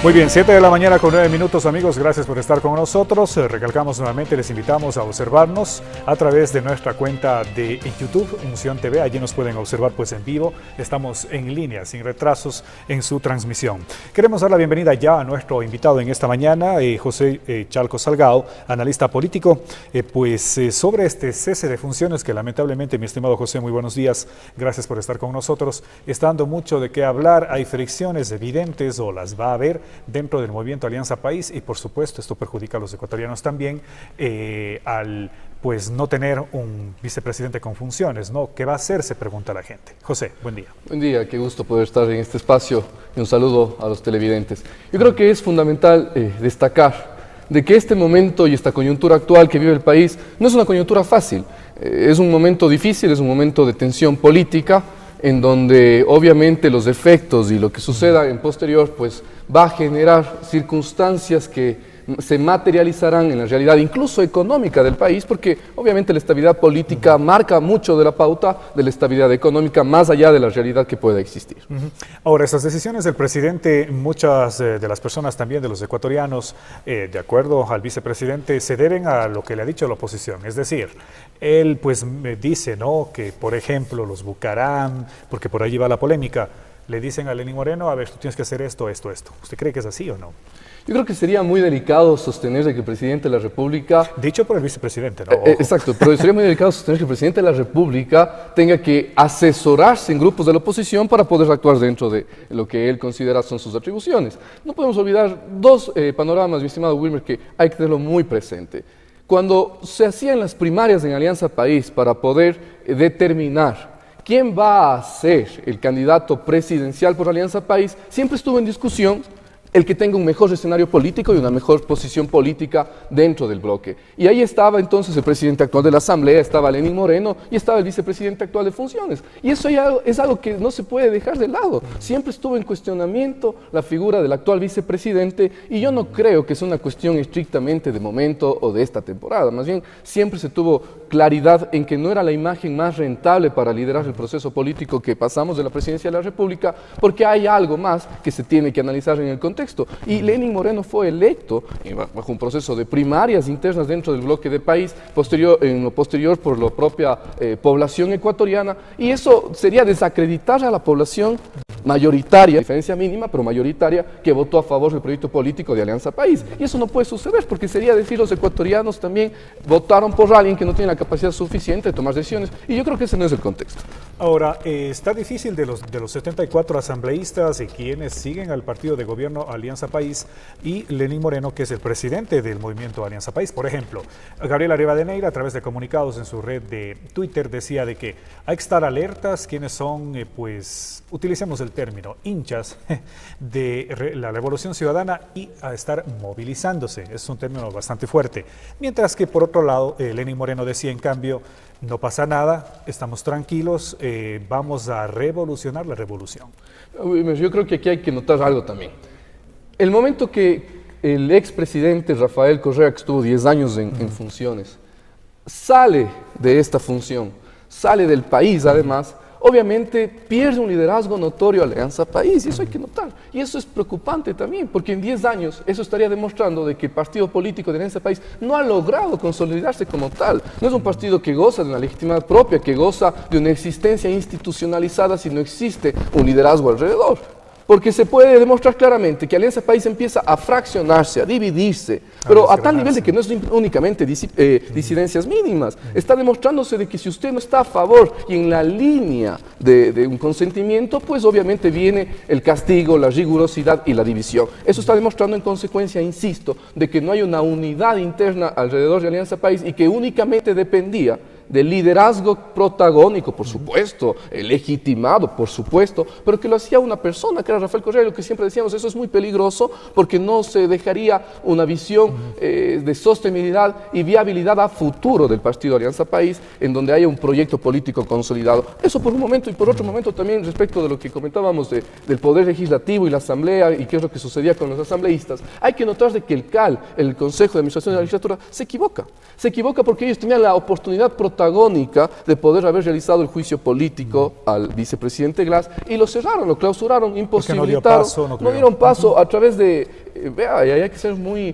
Muy bien, 7 de la mañana con 9 minutos, amigos, gracias por estar con nosotros. Recalcamos nuevamente, les invitamos a observarnos a través de nuestra cuenta de YouTube, Unción TV. Allí nos pueden observar pues en vivo. Estamos en línea, sin retrasos en su transmisión. Queremos dar la bienvenida ya a nuestro invitado en esta mañana, José Chalco Salgado, analista político, sobre este cese de funciones que lamentablemente, mi estimado José, muy buenos días, gracias por estar con nosotros. Está dando mucho de qué hablar, hay fricciones evidentes o las va a haber dentro del movimiento Alianza País y por supuesto esto perjudica a los ecuatorianos también al pues no tener un vicepresidente con funciones, ¿no? ¿Qué va a hacer? Se pregunta la gente. José, buen día. Buen día, qué gusto poder estar en este espacio y un saludo a los televidentes. Yo creo que es fundamental destacar de que este momento y esta coyuntura actual que vive el país no es una coyuntura fácil, es un momento difícil, es un momento de tensión política en donde obviamente los efectos y lo que suceda en posterior pues va a generar circunstancias que se materializarán en la realidad incluso económica del país, porque obviamente la estabilidad política marca mucho de la pauta de la estabilidad económica más allá de la realidad que pueda existir. Ahora, estas decisiones del presidente, muchas de las personas también de los ecuatorianos, de acuerdo al vicepresidente, se deben a lo que le ha dicho la oposición. Es decir, él pues me dice, ¿no?, que por ejemplo los Bucaram, porque por allí va la polémica, le dicen a Lenín Moreno, a ver, tú tienes que hacer esto, esto, esto. ¿Usted cree que es así o no? Yo creo que sería muy delicado sostener de que el presidente de la República... Dicho por el vicepresidente, ¿no? Exacto, pero sería muy delicado sostener que el presidente de la República tenga que asesorarse en grupos de la oposición para poder actuar dentro de lo que él considera son sus atribuciones. No podemos olvidar dos panoramas, mi estimado Wilmer, que hay que tenerlo muy presente. Cuando se hacían las primarias en Alianza País para poder determinar quién va a ser el candidato presidencial por Alianza País, siempre estuvo en discusión el que tenga un mejor escenario político y una mejor posición política dentro del bloque. Y ahí estaba entonces el presidente actual de la Asamblea, estaba Lenín Moreno y estaba el vicepresidente actual de funciones. Y eso ya es algo que no se puede dejar de lado. Siempre estuvo en cuestionamiento la figura del actual vicepresidente y yo no creo que sea una cuestión estrictamente de momento o de esta temporada. Más bien, siempre se tuvo claridad en que no era la imagen más rentable para liderar el proceso político que pasamos de la presidencia de la República, porque hay algo más que se tiene que analizar en el contexto. Y Lenín Moreno fue electo bajo un proceso de primarias internas dentro del bloque de país, en lo posterior por la propia población ecuatoriana, y eso sería desacreditar a la población mayoritaria, diferencia mínima, pero mayoritaria, que votó a favor del proyecto político de Alianza País. Y eso no puede suceder, porque sería decir los ecuatorianos también votaron por alguien que no tiene la capacidad suficiente de tomar decisiones, y yo creo que ese no es el contexto. Ahora, está difícil de los 74 asambleístas y quienes siguen al partido de gobierno Alianza País y Lenín Moreno, que es el presidente del movimiento Alianza País. Por ejemplo, Gabriela Rivadeneira, a través de comunicados en su red de Twitter, decía de que hay que estar alertas quienes son, pues, utilicemos el término, hinchas de la Revolución Ciudadana y a estar movilizándose. Es un término bastante fuerte. Mientras que, por otro lado, Lenín Moreno decía, en cambio, no pasa nada, estamos tranquilos, vamos a revolucionar la revolución. Yo creo que aquí hay que notar algo también. El momento que el expresidente Rafael Correa, que estuvo 10 años en funciones, sale de esta función, sale del país además, obviamente pierde un liderazgo notorio Alianza País, y eso hay que notar. Y eso es preocupante también, porque en 10 años eso estaría demostrando de que el partido político de Alianza País no ha logrado consolidarse como tal. No es un partido que goza de una legitimidad propia, que goza de una existencia institucionalizada si no existe un liderazgo alrededor. Porque se puede demostrar claramente que Alianza País empieza a fraccionarse, a dividirse, pero a tal nivel de que no es únicamente disidencias mínimas. Está demostrándose de que si usted no está a favor y en la línea de un consentimiento, pues obviamente viene el castigo, la rigurosidad y la división. Eso está demostrando en consecuencia, insisto, de que no hay una unidad interna alrededor de Alianza País y que únicamente dependía del liderazgo protagónico, por supuesto, legitimado, por supuesto, pero que lo hacía una persona, que era Rafael Correa. Lo que siempre decíamos, eso es muy peligroso porque no se dejaría una visión de sostenibilidad y viabilidad a futuro del partido Alianza País, en donde haya un proyecto político consolidado. Eso por un momento, y por otro momento también respecto de lo que comentábamos del Poder Legislativo y la Asamblea y qué es lo que sucedía con los asambleístas. Hay que notar de que el CAL, el Consejo de Administración de la Legislatura, se equivoca porque ellos tenían la oportunidad protagónica de poder haber realizado el juicio político al vicepresidente Glass y lo cerraron, lo clausuraron, imposibilitaron, no dieron paso a través de, vea, y hay que ser muy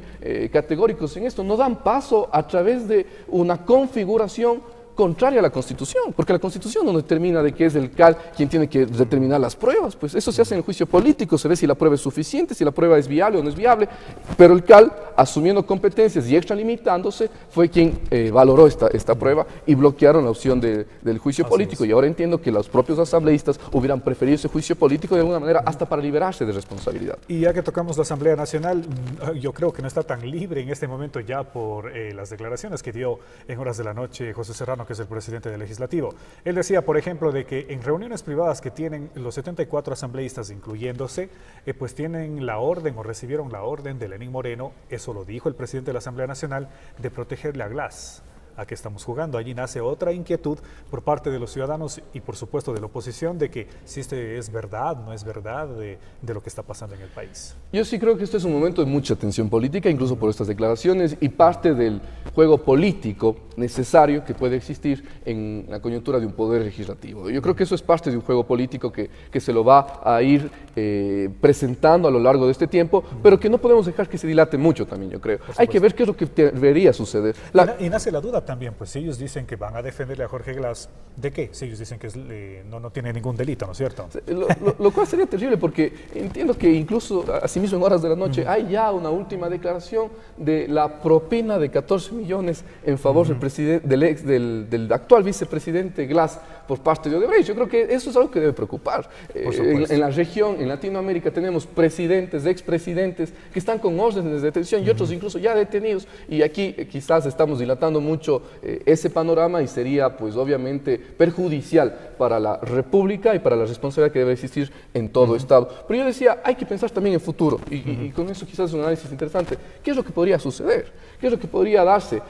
categóricos en esto, no dan paso a través de una configuración contraria a la Constitución, porque la Constitución no determina de qué es el CAL quien tiene que determinar las pruebas, pues eso se hace en el juicio político, se ve si la prueba es suficiente, si la prueba es viable o no es viable, pero el CAL, asumiendo competencias y extralimitándose, fue quien valoró esta prueba y bloquearon la opción del juicio político, y ahora entiendo que los propios asambleístas hubieran preferido ese juicio político de alguna manera hasta para liberarse de responsabilidad. Y ya que tocamos la Asamblea Nacional, yo creo que no está tan libre en este momento ya por las declaraciones que dio en horas de la noche José Serrano, que es el presidente del Legislativo. Él decía, por ejemplo, de que en reuniones privadas que tienen los 74 asambleístas, incluyéndose, pues tienen la orden o recibieron la orden de Lenín Moreno, eso lo dijo el presidente de la Asamblea Nacional, de protegerle a Glass. ¿A qué estamos jugando? Allí nace otra inquietud por parte de los ciudadanos y por supuesto de la oposición de que si este es verdad, no es verdad de lo que está pasando en el país. Yo sí creo que este es un momento de mucha tensión política, incluso por estas declaraciones y parte del juego político necesario que puede existir en la coyuntura de un poder legislativo. Yo creo que eso es parte de un juego político que se lo va a ir presentando a lo largo de este tiempo, pero que no podemos dejar que se dilate mucho también, yo creo. Hay que ver qué es lo que debería suceder. Y nace la duda también, pues si ellos dicen que van a defenderle a Jorge Glass, ¿de qué? Si ellos dicen que no tiene ningún delito, ¿no es cierto? Lo cual sería terrible porque entiendo que incluso, asimismo en horas de la noche, hay ya una última declaración de la propina de 14 millones en favor del actual vicepresidente Glass por parte de Odebrecht. Yo creo que eso es algo que debe preocupar. En la región, en Latinoamérica, tenemos presidentes, expresidentes que están con órdenes de detención y otros incluso ya detenidos, y aquí quizás estamos dilatando mucho ese panorama y sería pues obviamente perjudicial para la República y para la responsabilidad que debe existir en todo Estado. Pero yo decía, hay que pensar también en futuro y con eso quizás es un análisis interesante. ¿Qué es lo que podría suceder? ¿Qué es lo que podría darse?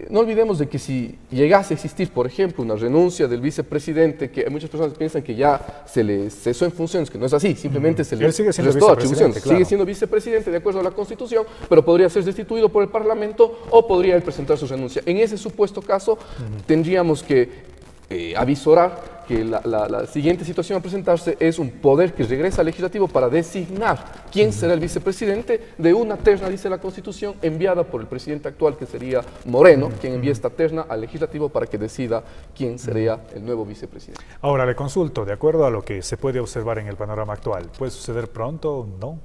No olvidemos de que si llegase a existir, por ejemplo, una renuncia del vicepresidente, que muchas personas piensan que ya se le cesó en funciones, que no es así, simplemente se le restó atribuciones. Claro. Sigue siendo vicepresidente de acuerdo a la Constitución, pero podría ser destituido por el Parlamento o podría él presentar su renuncia. En ese supuesto caso, tendríamos que avisorar que la siguiente situación a presentarse es un poder que regresa al legislativo para designar quién será el vicepresidente de una terna, dice la Constitución, enviada por el presidente actual, que sería Moreno, quien envía esta terna al legislativo para que decida quién sería el nuevo vicepresidente. Ahora le consulto, de acuerdo a lo que se puede observar en el panorama actual, ¿puede suceder pronto o no?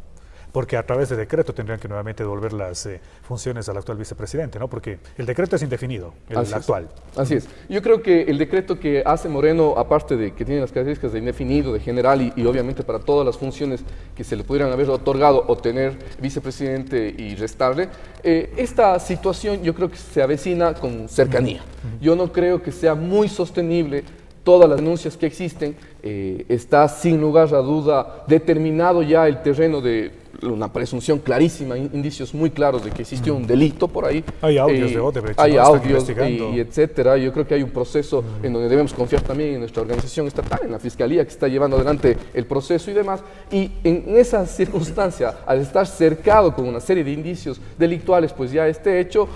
Porque a través de decreto tendrían que nuevamente devolver las funciones al actual vicepresidente, ¿no? Porque el decreto es indefinido, el actual. Así es. Yo creo que el decreto que hace Moreno, aparte de que tiene las características de indefinido, de general y obviamente para todas las funciones que se le pudieran haber otorgado o tener vicepresidente y restarle, esta situación yo creo que se avecina con cercanía. Yo no creo que sea muy sostenible todas las denuncias que existen. Está sin lugar a duda determinado ya el terreno de una presunción clarísima, indicios muy claros de que existió un delito por ahí. Hay audios de Odebrecht, hay audios y etcétera. Yo creo que hay un proceso en donde debemos confiar también en nuestra organización estatal, en la Fiscalía que está llevando adelante el proceso y demás. Y en esa circunstancia, al estar cercado con una serie de indicios delictuales, pues ya este hecho,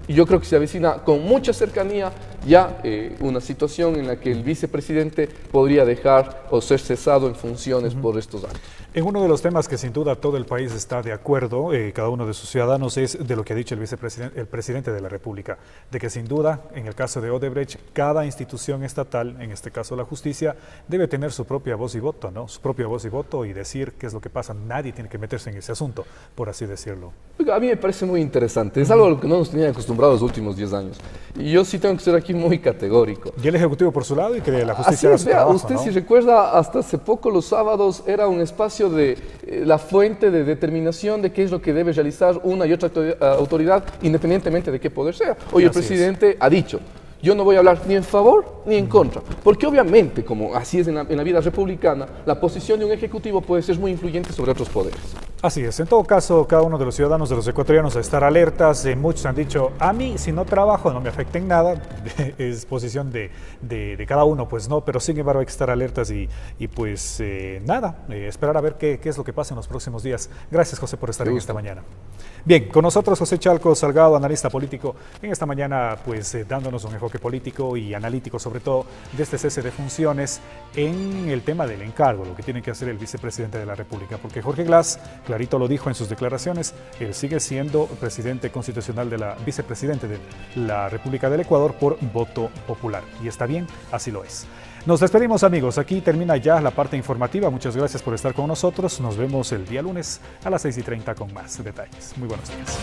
yo creo que se avecina con mucha cercanía ya una situación en la que el vicepresidente podría dejar o ser cesado en funciones por estos años. En uno de los temas que sin duda todo el país está de acuerdo, cada uno de sus ciudadanos, es de lo que ha dicho el presidente de la República, de que sin duda, en el caso de Odebrecht, cada institución estatal, en este caso la justicia, debe tener su propia voz y voto, ¿no? Su propia voz y voto y decir qué es lo que pasa. Nadie tiene que meterse en ese asunto, por así decirlo. A mí me parece muy interesante. Es algo a lo que no nos tenían acostumbrados los últimos 10 años. Y yo sí tengo que ser aquí muy categórico. Y el Ejecutivo por su lado y que la justicia haga su trabajo, trabajo, usted, ¿no? Si recuerda, hasta hace poco los sábados era un espacio de la fuente de determinación de qué es lo que debe realizar una y otra autoridad, independientemente de qué poder sea. Hoy el presidente ha dicho: yo no voy a hablar ni en favor ni en contra, porque obviamente, como así es en la vida republicana, la posición de un ejecutivo puede ser muy influyente sobre otros poderes. Así es, en todo caso, cada uno de los ciudadanos, de los ecuatorianos, a estar alertas. Muchos han dicho, a mí si no trabajo no me afecta en nada, es posición de cada uno, pues no, pero sin embargo hay que estar alertas y pues nada, esperar a ver qué es lo que pasa en los próximos días. Gracias, José, por estar en esta mañana. Bien, con nosotros José Chalco Salgado, analista político, en esta mañana pues dándonos un enfoque político y analítico sobre todo de este cese de funciones en el tema del encargo, lo que tiene que hacer el vicepresidente de la República, porque Jorge Glass clarito lo dijo en sus declaraciones, él sigue siendo presidente constitucional vicepresidente de la República del Ecuador por voto popular. Y está bien, así lo es. Nos despedimos, amigos. Aquí termina ya la parte informativa. Muchas gracias por estar con nosotros. Nos vemos el día lunes a las 6:30 con más detalles. Muy buenos días.